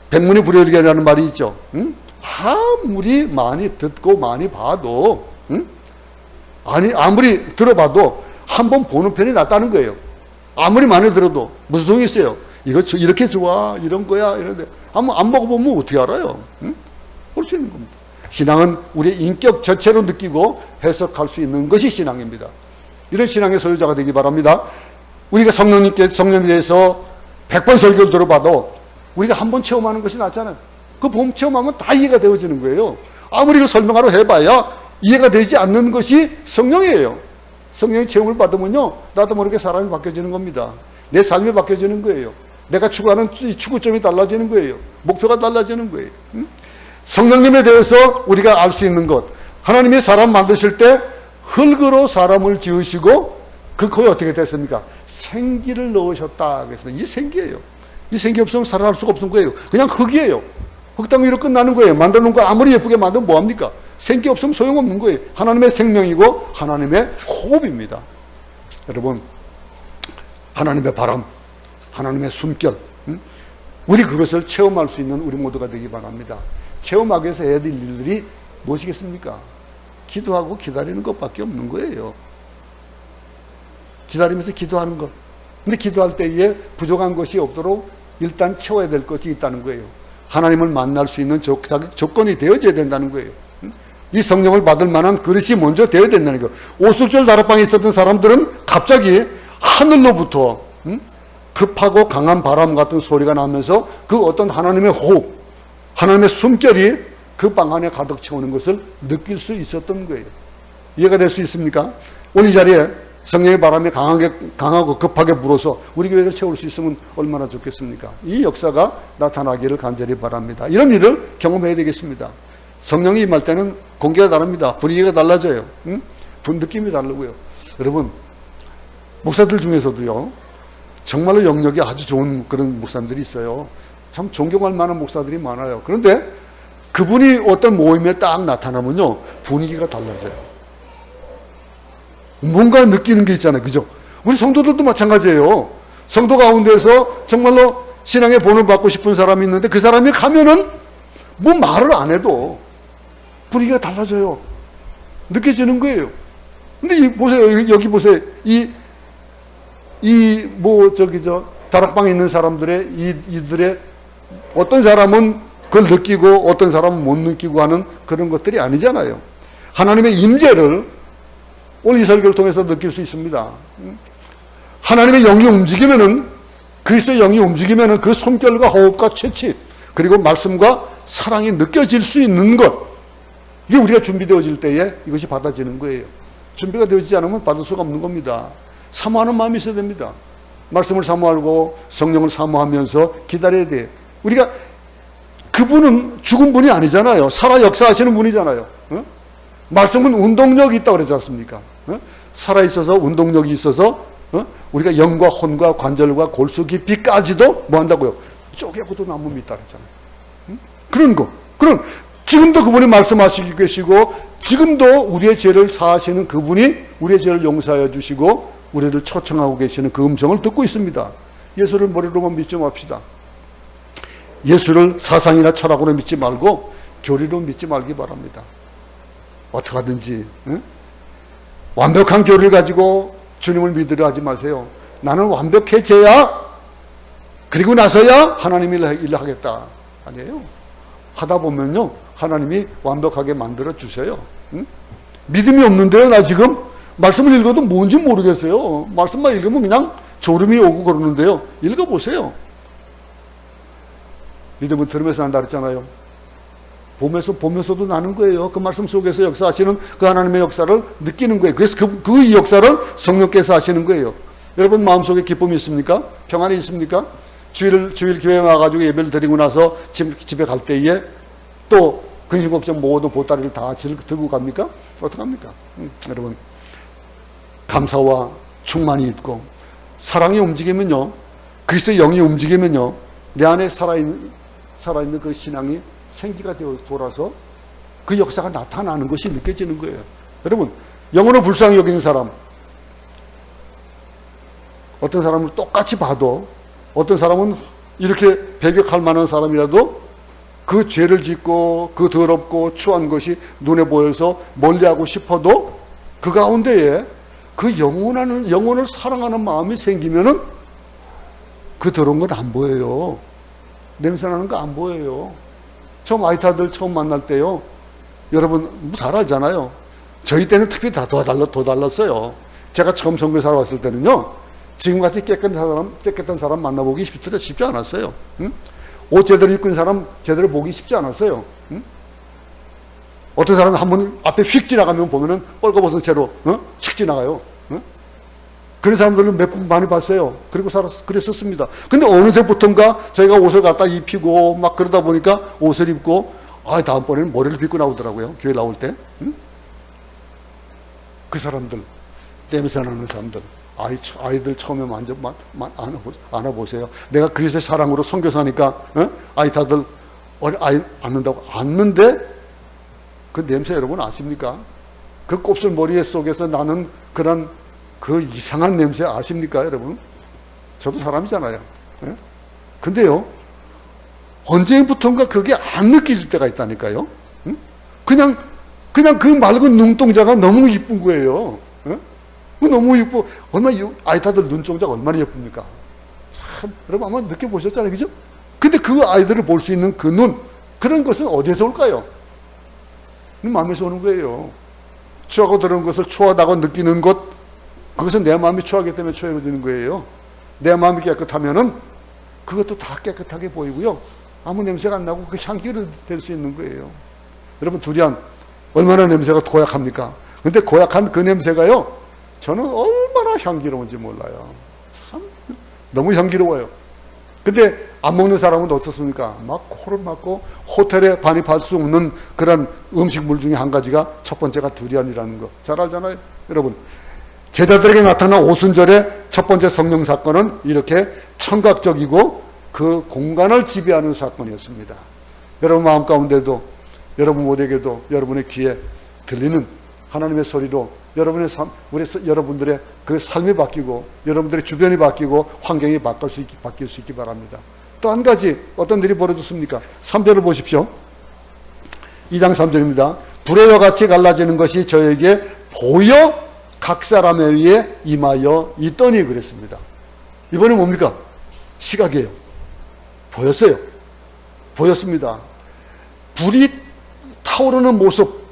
백문이 불여일견이라는 말이 있죠. 아무리 많이 듣고 많이 봐도, 아무리 들어봐도 한 번 보는 편이 낫다는 거예요. 아무리 많이 들어도 무슨 소용이 있어요. 이거 이렇게 좋아, 이런 거야, 이런데 한번 안 먹어보면 어떻게 알아요? 볼 수 있는 겁니다. 신앙은 우리의 인격 전체로 느끼고 해석할 수 있는 것이 신앙입니다. 이런 신앙의 소유자가 되기 바랍니다. 우리가 성령에 대해서 100번 설교를 들어봐도 우리가 한 번 체험하는 것이 낫잖아요. 그 봄 체험하면 다 이해가 되어지는 거예요. 아무리 그 설명하러 해봐야 이해가 되지 않는 것이 성령이에요. 성령의 체험을 받으면요, 나도 모르게 사람이 바뀌어지는 겁니다. 내 삶이 바뀌어지는 거예요. 내가 추구하는 추구점이 달라지는 거예요. 목표가 달라지는 거예요. 성령님에 대해서 우리가 알 수 있는 것, 하나님이 사람 만드실 때 흙으로 사람을 지으시고 그 거에 어떻게 됐습니까? 생기를 넣으셨다. 그래서 이 생기예요. 이 생기 없으면 살아날 수가 없는 거예요. 그냥 흙이에요. 흙탕 위로 끝나는 거예요. 만드는 거 아무리 예쁘게 만들면 뭐합니까? 생기 없으면 소용없는 거예요. 하나님의 생명이고 하나님의 호흡입니다. 여러분, 하나님의 바람, 하나님의 숨결, 우리 그것을 체험할 수 있는 우리 모두가 되기 바랍니다. 체험하기 위해서 해야 될 일들이 무엇이겠습니까? 기도하고 기다리는 것밖에 없는 거예요. 기다리면서 기도하는 것. 근데 기도할 때에 부족한 것이 없도록 일단 채워야 될 것이 있다는 거예요. 하나님을 만날 수 있는 조건이 되어져야 된다는 거예요. 이 성령을 받을 만한 그릇이 먼저 되어야 된다는 거예요. 오순절 다락방에 있었던 사람들은 갑자기 하늘로부터 급하고 강한 바람 같은 소리가 나면서 그 어떤 하나님의 호흡, 하나님의 숨결이 그 방 안에 가득 채우는 것을 느낄 수 있었던 거예요. 이해가 될 수 있습니까? 오늘 이 자리에 성령의 바람이 강하고 급하게 불어서 우리 교회를 채울 수 있으면 얼마나 좋겠습니까? 이 역사가 나타나기를 간절히 바랍니다. 이런 일을 경험해야 되겠습니다. 성령이 임할 때는 공기가 다릅니다. 분위기가 달라져요. 느낌이 다르고요. 여러분, 목사들 중에서도요, 정말로 영역이 아주 좋은 그런 목사들이 있어요. 참 존경할 만한 목사들이 많아요. 그런데 그분이 어떤 모임에 딱 나타나면요, 분위기가 달라져요. 뭔가 느끼는 게 있잖아요. 그죠? 우리 성도들도 마찬가지예요. 성도 가운데서 정말로 신앙의 본을 받고 싶은 사람이 있는데 그 사람이 가면은 뭐 말을 안 해도 분위기가 달라져요. 느껴지는 거예요. 근데 보세요. 여기 보세요. 다락방에 있는 사람들의 이들의 어떤 사람은 그걸 느끼고 어떤 사람은 못 느끼고 하는 그런 것들이 아니잖아요. 하나님의 임재를 오늘 이 설교를 통해서 느낄 수 있습니다. 하나님의 영이 움직이면은, 그리스도의 영이 움직이면은 그 손결과 호흡과 채취, 그리고 말씀과 사랑이 느껴질 수 있는 것, 이게 우리가 준비되어질 때에 이것이 받아지는 거예요. 준비가 되어지지 않으면 받을 수가 없는 겁니다. 사모하는 마음이 있어야 됩니다. 말씀을 사모하고 성령을 사모하면서 기다려야 돼요. 우리가 그분은 죽은 분이 아니잖아요. 살아 역사하시는 분이잖아요. 말씀은 운동력이 있다고 그러지 않습니까? 살아있어서 운동력이 있어서 우리가 영과 혼과 관절과 골수 깊이까지도 뭐 한다고요? 쪼개고도 남음이 있다 그랬잖아요. 그런 거. 그런 지금도 그분이 말씀하시고 계시고 지금도 우리의 죄를 사하시는 그분이 우리의 죄를 용서하여 주시고 우리를 초청하고 계시는 그 음성을 듣고 있습니다. 예수를 머리로만 믿지 맙시다. 예수를 사상이나 철학으로 믿지 말고 교리로 믿지 말기 바랍니다. 어떻게 하든지 완벽한 교리를 가지고 주님을 믿으려 하지 마세요. 나는 완벽해져야 그리고 나서야 하나님이 일을 하겠다. 아니에요. 하다 보면요 하나님이 완벽하게 만들어 주셔요. 믿음이 없는데요. 나 지금 말씀을 읽어도 뭔지 모르겠어요. 말씀만 읽으면 그냥 졸음이 오고 그러는데요. 읽어보세요. 믿음은 들으면서 난다 그랬잖아요. 보면서도 나는 거예요. 그 말씀 속에서 역사하시는 그 하나님의 역사를 느끼는 거예요. 그래서 그 역사를 성령께서 하시는 거예요. 여러분 마음속에 기쁨이 있습니까? 평안이 있습니까? 주일 교회에 와가지고 예배를 드리고 나서 집에 갈 때에 또 근심 걱정 모든 보따리를 다 들고 갑니까? 어떡합니까? 여러분 감사와 충만이 있고 사랑이 움직이면요, 그리스도의 영이 움직이면요, 내 안에 살아있는 그 신앙이 생기가 되어 돌아서 그 역사가 나타나는 것이 느껴지는 거예요. 여러분 영혼을 불쌍히 여기는 사람, 어떤 사람을 똑같이 봐도 어떤 사람은 이렇게 배격할 만한 사람이라도 그 죄를 짓고 그 더럽고 추한 것이 눈에 보여서 멀리하고 싶어도 그 가운데에 그 영혼을 사랑하는 마음이 생기면은 그 더러운 건 안 보여요. 냄새나는 거 안 보여요. 처음 아이타들 처음 만날 때요, 여러분 잘 알잖아요. 저희 때는 특히 더 달랐어요. 제가 처음 선교에 살아왔을 때는요, 지금같이 깨끗한 사람 만나보기 쉽지 않았어요. 응? 옷 제대로 입고 있는 사람 제대로 보기 쉽지 않았어요. 응? 어떤 사람은 한번 앞에 휙 지나가면 보면은 뻘거벗은 채로 칙 지나가요. 응? 그런 사람들은 몇 분 많이 봤어요. 그랬었습니다. 근데 어느새부턴가 저희가 옷을 갖다 입히고 막 그러다 보니까 옷을 입고, 다음번에는 머리를 빗고 나오더라고요. 교회 나올 때. 응? 그 사람들, 냄새 나는 사람들. 아이들 처음에 먼저 안아보세요. 내가 그리스도의 사랑으로 선교사니까 아이타들 아이 안는다고 안는데 그 냄새 여러분 아십니까? 그 곱슬 머리 속에서 나는 그런 그 이상한 냄새 아십니까 여러분? 저도 사람이잖아요. 근데요 언제부턴가 그게 안 느껴질 때가 있다니까요. 그냥 그 맑은 눈동자가 너무 이쁜 거예요. 너무 예뻐. 아이타들 눈동자가 얼마나 예쁩니까? 참, 여러분 아마 느껴보셨잖아요. 그죠? 근데 그 아이들을 볼 수 있는 그 눈, 그런 것은 어디에서 올까요? 마음에서 오는 거예요. 추하고 더러운 것을 추하다고 느끼는 것, 그것은 내 마음이 추하기 때문에 추해지는 거예요. 내 마음이 깨끗하면은 그것도 다 깨끗하게 보이고요. 아무 냄새가 안 나고 그 향기를 댈 수 있는 거예요. 여러분 두리안 얼마나 냄새가 고약합니까? 근데 고약한 그 냄새가요, 저는 얼마나 향기로운지 몰라요. 참 너무 향기로워요. 근데 안 먹는 사람은 어떻습니까? 막 코를 막고 호텔에 반입할 수 없는 그런 음식물 중에 한 가지가 첫 번째가 두리안이라는 거 잘 알잖아요. 여러분 제자들에게 나타난 오순절의 첫 번째 성령 사건은 이렇게 청각적이고 그 공간을 지배하는 사건이었습니다. 여러분 마음 가운데도 여러분 모두에게도 여러분의 귀에 들리는 하나님의 소리로 여러분의 여러분들의 그 삶이 바뀌고 여러분들의 주변이 바뀌고 환경이 바뀔 수 있기 바랍니다. 또 한 가지 어떤 일이 벌어졌습니까? 3절을 보십시오. 2장 3절입니다. 불의 여같이 갈라지는 것이 저에게 보여 각 사람에 의해 임하여 있더니 그랬습니다. 이번에 뭡니까? 시각이에요. 보였어요. 보였습니다. 불이 타오르는 모습,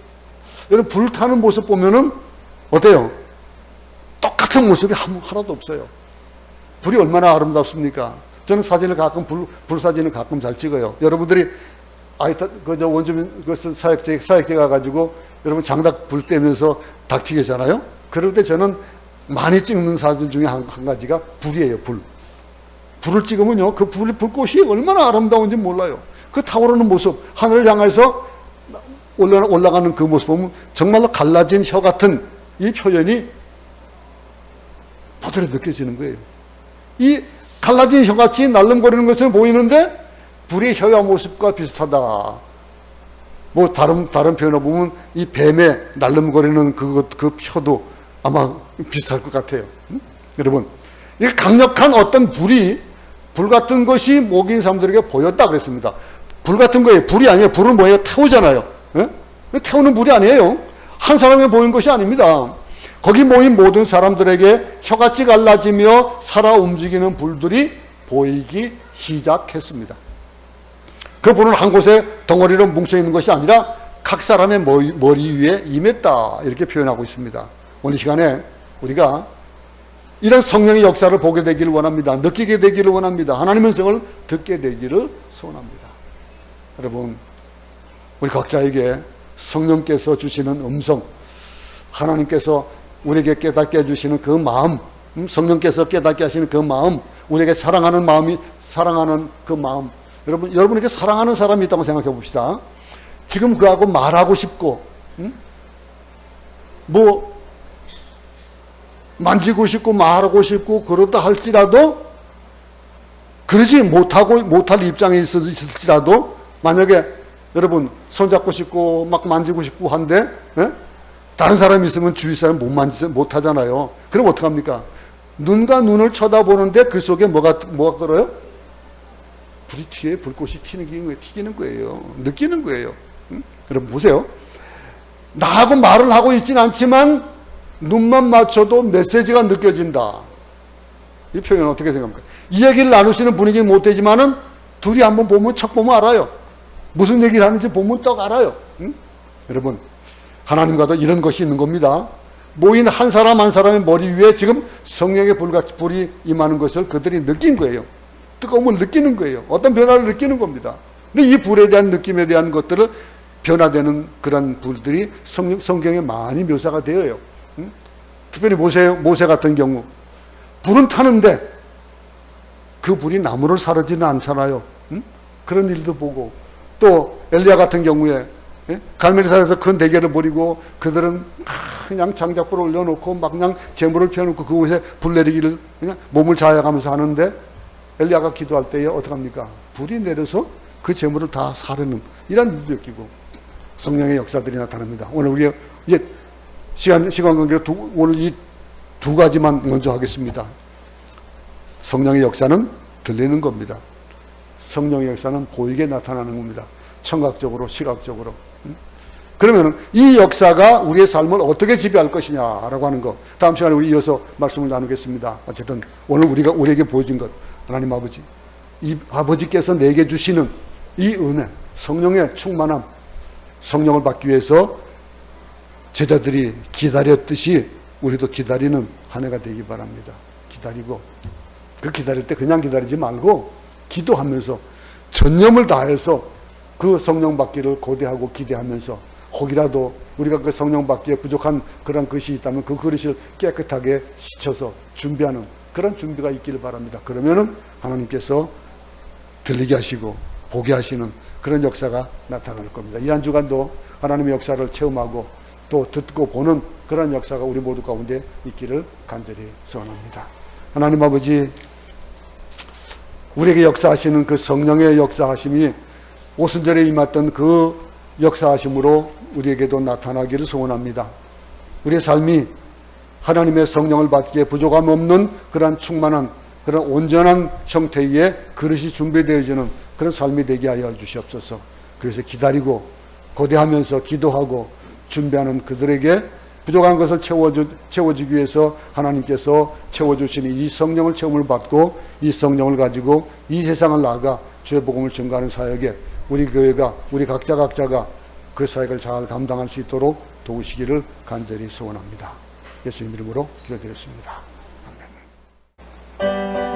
여러분 불 타는 모습 보면은 어때요? 똑같은 모습이 하나도 없어요. 불이 얼마나 아름답습니까? 저는 사진을 가끔 불 사진을 가끔 잘 찍어요. 여러분들이 원주민 사역제 가가지고 여러분 장닭 불 떼면서 닭 튀기잖아요. 그럴 때 저는 많이 찍는 사진 중에 한 가지가 불이에요. 불을 찍으면요, 그 불꽃이 얼마나 아름다운지 몰라요. 그 타오르는 모습, 하늘을 향해서 올라가는 그 모습 보면 정말로 갈라진 혀 같은 이 표현이 보들에 느껴지는 거예요. 이 갈라진 혀같이 날름거리는 것처럼 보이는데 불의 혀와 모습과 비슷하다. 뭐 다른 표현을 보면 이 뱀의 날름거리는 그 혀도 아마 비슷할 것 같아요. 여러분, 이 강력한 어떤 불 같은 것이 목인 사람들에게 보였다 그랬습니다. 불 같은 거예요. 불이 아니에요. 불은 뭐예요? 태우잖아요. 예? 태우는 불이 아니에요. 한 사람이 보인 것이 아닙니다. 거기 모인 모든 사람들에게 혀같이 갈라지며 살아 움직이는 불들이 보이기 시작했습니다. 그 불은 한 곳에 덩어리로 뭉쳐있는 것이 아니라 각 사람의 머리 위에 임했다, 이렇게 표현하고 있습니다. 오늘 시간에 우리가 이런 성령의 역사를 보게 되기를 원합니다. 느끼게 되기를 원합니다. 하나님의 음성을 듣게 되기를 소원합니다. 여러분, 우리 각자에게 성령께서 주시는 음성, 하나님께서 우리에게 깨닫게 해주시는 그 마음, 성령께서 깨닫게 하시는 그 마음, 우리에게 사랑하는 그 마음, 여러분에게 사랑하는 사람이 있다고 생각해 봅시다. 지금 그하고 말하고 싶고, 만지고 싶고 말하고 싶고 그렇다 할지라도, 그러지 못할 입장에 있을지라도, 만약에 여러분 손잡고 싶고 막 만지고 싶고 한데 다른 사람이 있으면 주위 사람 못 하잖아요. 그럼 어떡합니까? 눈과 눈을 쳐다보는데 그 속에 뭐가 끓어요? 불꽃이 튀기는 거예요. 느끼는 거예요. 여러분 보세요. 나하고 말을 하고 있지는 않지만 눈만 맞춰도 메시지가 느껴진다. 이 표현은 어떻게 생각합니까? 이 얘기를 나누시는 분위기는 못 되지만은 둘이 한번 척 보면 알아요. 무슨 얘기를 하는지 보면 딱 알아요. 여러분, 하나님과도 이런 것이 있는 겁니다. 모인 한 사람 한 사람의 머리 위에 지금 성령의 불이 임하는 것을 그들이 느낀 거예요. 뜨거움을 느끼는 거예요. 어떤 변화를 느끼는 겁니다. 근데 이 불에 대한 느낌에 대한 것들을 변화되는 그런 불들이 성경에 많이 묘사가 되어요. 특별히 모세 같은 경우 불은 타는데 그 불이 나무를 사르지는 않잖아요. 그런 일도 보고, 또 엘리야 같은 경우에 갈멜산에서 큰 대게를 버리고 그들은 그냥 장작불을 올려놓고 막 그냥 재물을 펴놓고 그곳에 불 내리기를 그냥 몸을 자야가면서 하는데, 엘리야가 기도할 때에 어떡합니까? 불이 내려서 그 재물을 다 사르는 이런 일도 느끼고 성령의 역사들이 나타납니다. 오늘 우리가 이제 시간 관계로 오늘 이 두 가지만 먼저 하겠습니다. 성령의 역사는 들리는 겁니다. 성령의 역사는 보이게 나타나는 겁니다. 청각적으로, 시각적으로. 그러면 이 역사가 우리의 삶을 어떻게 지배할 것이냐라고 하는 것, 다음 시간에 우리 이어서 말씀을 나누겠습니다. 어쨌든 오늘 우리에게 보여준 것, 하나님 아버지, 이 아버지께서 내게 주시는 이 은혜, 성령의 충만함, 성령을 받기 위해서 제자들이 기다렸듯이 우리도 기다리는 한 해가 되기 바랍니다. 기다리고, 그 기다릴 때 그냥 기다리지 말고 기도하면서 전념을 다해서 그 성령 받기를 고대하고 기대하면서, 혹이라도 우리가 그 성령 받기에 부족한 그런 것이 있다면 그 그릇을 깨끗하게 씻어서 준비하는 그런 준비가 있기를 바랍니다. 그러면은 하나님께서 들리게 하시고 보게 하시는 그런 역사가 나타날 겁니다. 이 한 주간도 하나님의 역사를 체험하고 또 듣고 보는 그런 역사가 우리 모두 가운데 있기를 간절히 소원합니다. 하나님 아버지, 우리에게 역사하시는 그 성령의 역사하심이 오순절에 임했던 그 역사하심으로 우리에게도 나타나기를 소원합니다. 우리의 삶이 하나님의 성령을 받기에 부족함 없는 그러한 충만한 그런 온전한 형태의 그릇이 준비되어지는 그런 삶이 되게 하여 주시옵소서. 그래서 기다리고 고대하면서 기도하고 준비하는 그들에게 부족한 것을 채워주기 위해서 하나님께서 채워주시는 이 성령을 체험을 받고 이 성령을 가지고 이 세상을 나아가 주의 복음을 전가하는 사역에 우리 교회가 우리 각자가 그 사역을 잘 감당할 수 있도록 도우시기를 간절히 소원합니다. 예수님 이름으로 기도드렸습니다. 아멘.